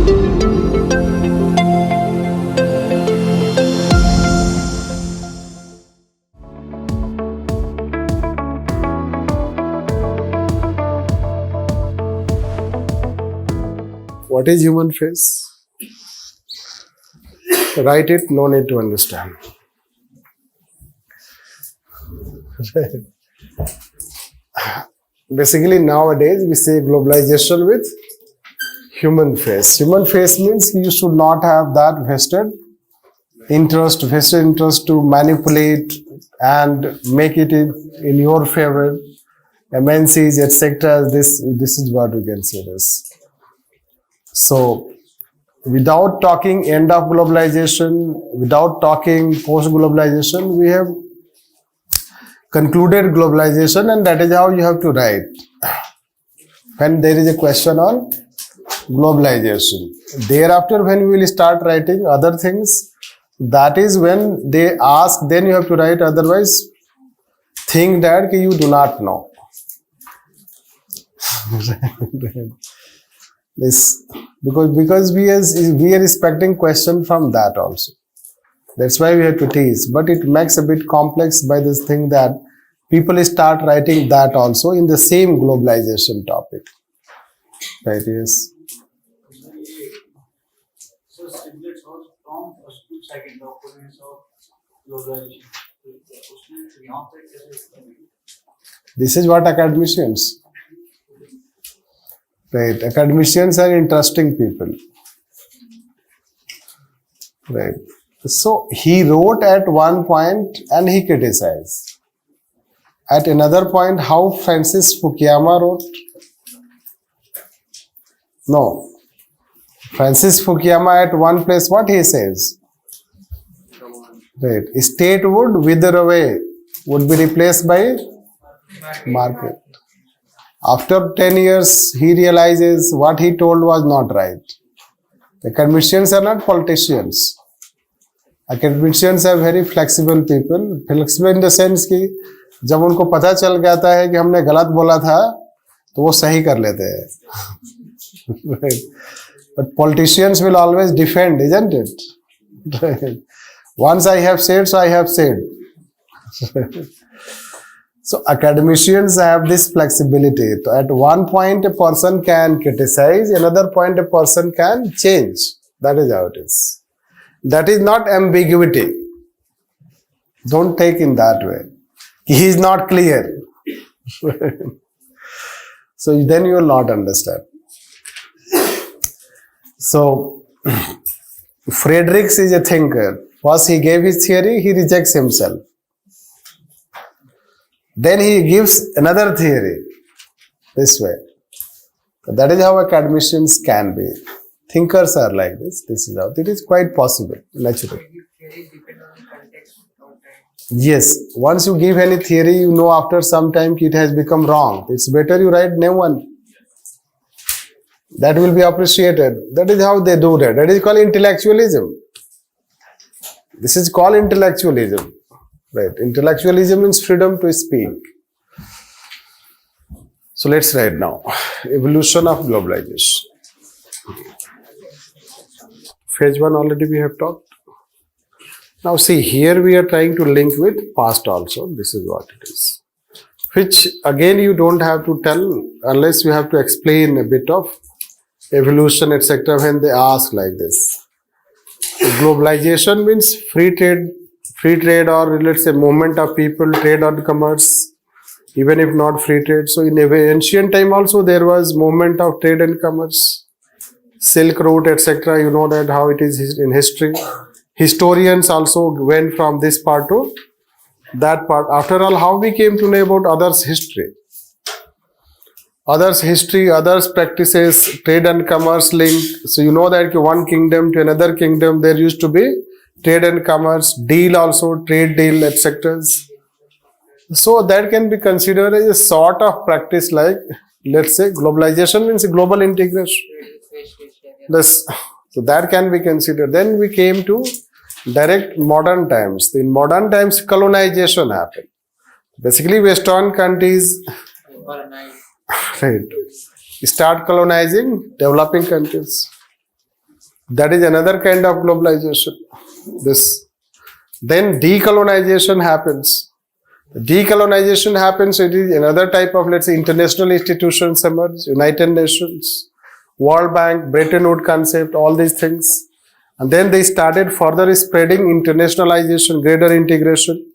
What is human face? Write it, no need to understand. Basically, nowadays we say globalization with human face. Human face means you should not have that vested interest to manipulate and make it in your favor. MNCs, etc. This is what we can say this. So, without talking end of globalization, without talking post-globalization, we have concluded globalization, and that is how you have to write. When there is a question on globalization. Thereafter, when we will start writing other things, that is when they ask, then you have to write, otherwise think that you do not know. This because we are expecting question from that also. That's why we have to tease. But it makes a bit complex by this thing that people start writing that also in the same globalization topic. Right? Yes. So simplets was from first to second documents of globalization. This is what academicians. Right. Academicians are interesting people. Right. So he wrote at one point and he criticized. At another point, how Francis Fukuyama wrote? No. Francis Fukuyama at one place, what he says? Right. State would wither away, would be replaced by market. After 10 years, he realizes what he told was not right. Academicians are not politicians. Academicians are very flexible people. Flexible in the sense कि जब उनको पता चल जाता है कि हमने गलत बोला था, तो वो सही कर लेते हैं. Right. But politicians will always defend, isn't it? Right. Once I have said, so I have said. So academicians have this flexibility. So at one point a person can criticize, another point a person can change. That is how it is. That is not ambiguity. Don't take in that way. He is not clear. So then you will not understand. So Friedrichs is a thinker. First he gave his theory, he rejects himself. Then he gives another theory, this way. That is how academicians can be. Thinkers are like this. This is how it is quite possible, naturally. Yes, once you give any theory, you know after some time it has become wrong. It's better you write new one. That will be appreciated. That is how they do that. That is called intellectualism. This is called intellectualism. Right. Intellectualism means freedom to speak. So let's write now. Evolution of globalization. Phase 1 already we have talked. Now see, here we are trying to link with past also. This is what it is. Which again you don't have to tell unless you have to explain a bit of evolution, etc. when they ask like this. So globalization means free trade or let's say movement of people, trade or commerce, even if not free trade. So in ancient time also there was movement of trade and commerce, Silk Route, etc. You know that how it is in history. Historians also went from this part to that part. After all, how we came to know about others' history? Others' history, others' practices, trade and commerce link. So you know that one kingdom to another kingdom, there used to be trade and commerce, deal also, trade deal, etc. So that can be considered as a sort of practice like, let's say, globalization means global integration. So that can be considered. Then we came to direct modern times. In modern times, colonization happened. Basically, Western countries right, start colonizing developing countries. That is another kind of globalization. This. Then decolonization happens. Decolonization happens, it is another type of, let's say, international institutions emerge, United Nations, World Bank, Bretton Woods concept, all these things. And then they started further spreading internationalization, greater integration.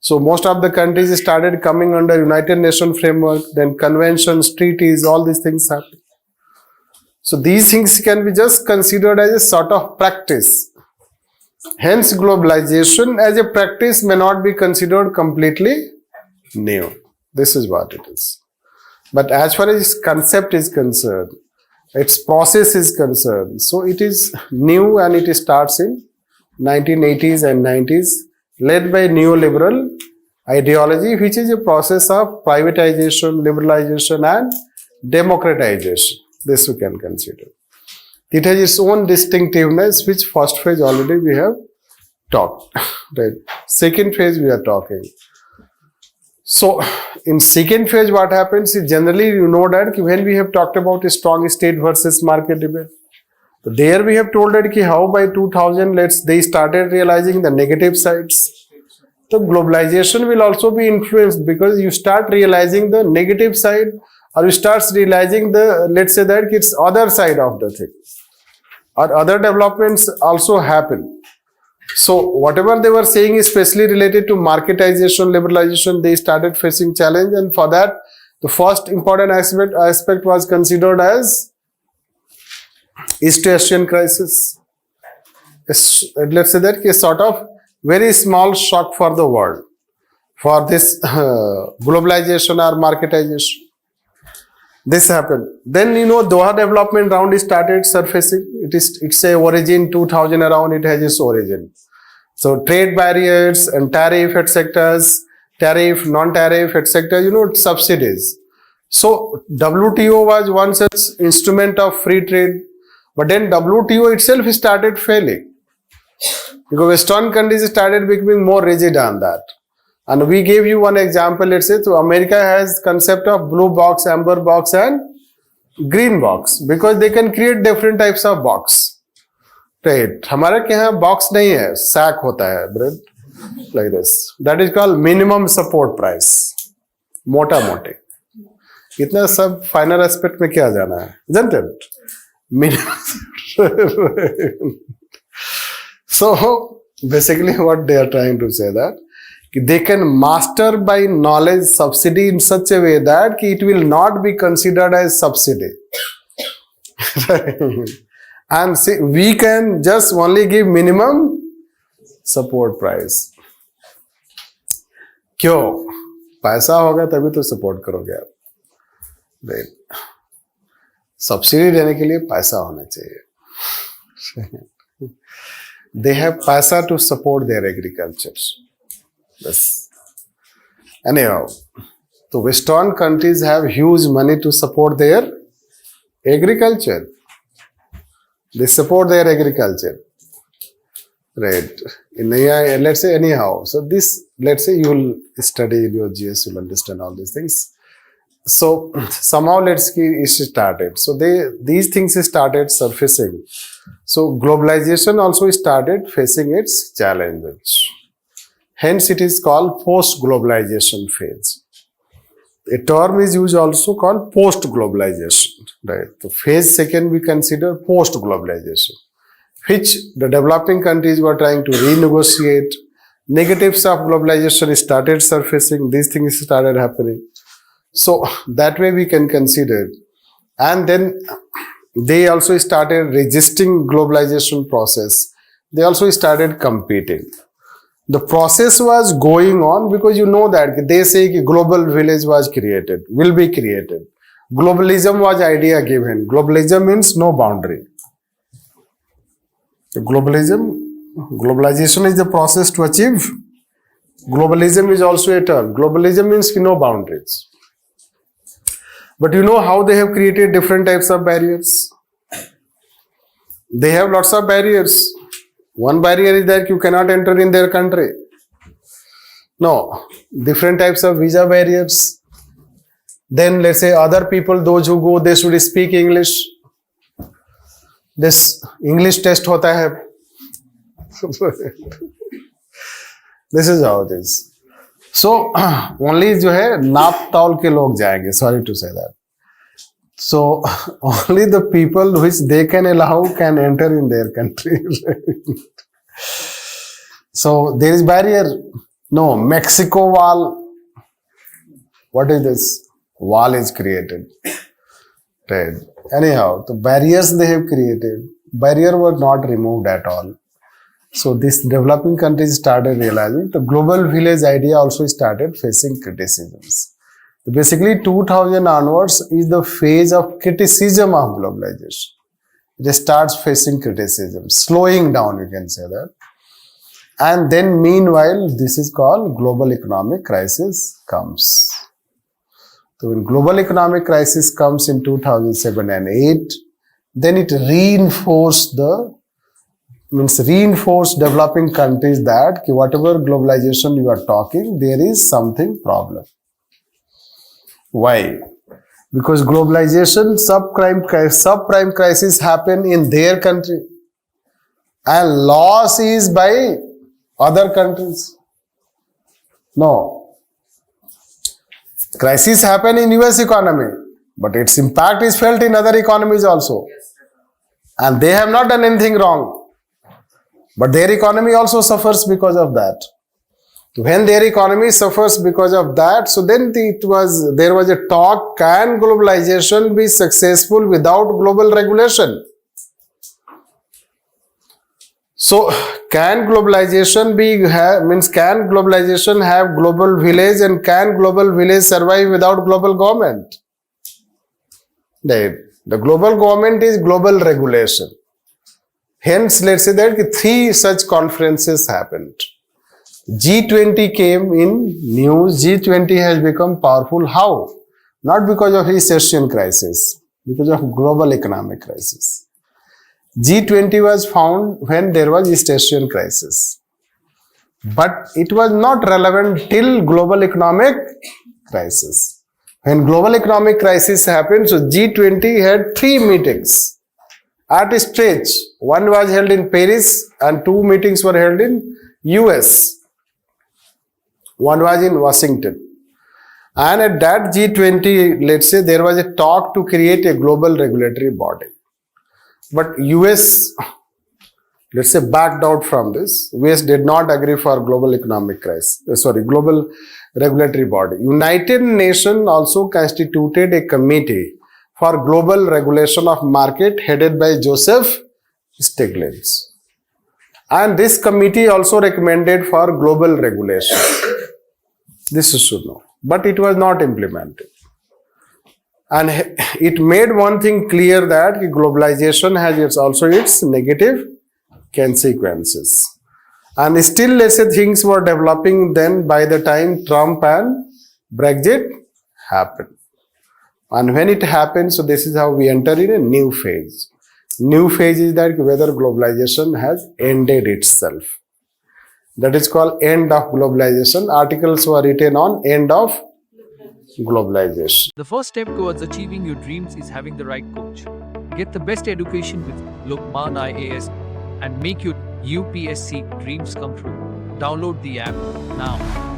So most of the countries started coming under United Nations framework, then conventions, treaties, all these things happen. So these things can be just considered as a sort of practice. Hence, globalization as a practice may not be considered completely new. This is what it is. But as far as its concept is concerned, its process is concerned, so it is new and it starts in 1980s and 90s, led by neoliberal ideology, which is a process of privatization, liberalization and democratization. This we can consider. It has its own distinctiveness, which first phase already we have talked. Right. Second phase we are talking. So, in second phase what happens is generally you know that when we have talked about a strong state versus market debate, there we have told that how by 2000 they started realizing the negative sides. So, globalization will also be influenced because you start realizing the negative side or you start realizing the, let's say that it's other side of the thing. Or other developments also happen. So whatever they were saying, especially related to marketization, liberalization, they started facing challenge, and for that, the first important aspect was considered as East Asian crisis. Let's say that a sort of very small shock for the world for this globalization or marketization. This happened. Then Doha development round started surfacing. It's a origin 2000 around. It has its origin. So trade barriers and tariff etc. Tariff, non-tariff etc. Subsidies. So WTO was one such instrument of free trade, but then WTO itself started failing because Western countries started becoming more rigid on that. And we gave you one example, let's say, so America has concept of blue box, amber box and green box because they can create different types of box. Right. हमारे के यहाँ box नहीं है, sack होता है, bread, like this. That is called minimum support price. मोटा मोटे. इतना सब final aspect में क्या जाना है, isn't it? So basically what they are trying to say that they can master by knowledge subsidy in such a way that it will not be considered as subsidy. And see, we can just only give minimum support price. क्यों? पैसा होगा तभी तो support करोगे आप. Right. Subsidy देने के लिए पैसा होना चाहिए. They have पैसा to support their agriculture. Yes. Anyhow, the Western countries have huge money to support their agriculture. They support their agriculture. Right. Let's say anyhow. So this, let's say you will study in your GS, you'll understand all these things. So somehow let's get it started. So these things started surfacing. So globalization also started facing its challenges. Hence it is called post-globalization phase. A term is used also called post-globalization. Right. So phase second we consider post-globalization, which the developing countries were trying to renegotiate. Negatives of globalization started surfacing. These things started happening. So that way we can consider. And then they also started resisting globalization process. They also started competing. The process was going on because you know that they say that global village was created, will be created. Globalism was idea given. Globalism means no boundary. Globalization is the process to achieve. Globalism is also a term. Globalism means no boundaries. But you know how they have created different types of barriers? They have lots of barriers. One barrier is that you cannot enter in their country. No, different types of visa barriers. Then let's say other people, those who go, they should speak English. this English test होता है. This is how it is. So only जो है नाप तौल के लोग जाएंगे. Sorry to say that. So only the people which they can allow can enter in their country. So there is barrier. No, Mexico wall. What is this? Wall is created. Right. Anyhow, the barriers they have created, barrier were not removed at all. So these developing countries started realizing the global village idea also started facing criticisms. So basically 2000 onwards is the phase of criticism of globalization. It starts facing criticism, slowing down, you can say that. And then meanwhile, this is called global economic crisis comes. So when global economic crisis comes in 2007 and 8, then it reinforced developing countries that whatever globalization you are talking, there is something problem. Why? Because globalization subprime crisis happen in their country and loss is by other countries. No. Crisis happen in US economy, but its impact is felt in other economies also. And they have not done anything wrong. But their economy also suffers because of that. When their economy suffers because of that, so then there was a talk, can globalization be successful without global regulation? So can globalization can globalization have global village, and can global village survive without global government? The global government is global regulation. Hence, let's say that 3 such conferences happened. G20 came in news. G20 has become powerful. How? Not because of East Asian crisis, because of global economic crisis. G20 was found when there was East Asian crisis. But it was not relevant till global economic crisis. When global economic crisis happened, so G20 had 3 meetings at a stretch. One was held in Paris and 2 meetings were held in US. One was in Washington. And at that G20, let's say there was a talk to create a global regulatory body. But US, let's say, backed out from this. US did not agree for global global regulatory body. United Nations also constituted a committee for global regulation of market headed by Joseph Stiglitz. And this committee also recommended for global regulation. This you should know. But it was not implemented. And it made one thing clear that globalization has also its negative consequences. And still, let's say, things were developing then by the time Trump and Brexit happened. And when it happened, so this is how we enter in a new phase. New phase is that whether globalization has ended itself. That is called end of globalization. Articles were written on end of globalization. The first step towards achieving your dreams is having the right coach. Get the best education with Lukmaan IAS and make your UPSC dreams come true. Download the app now.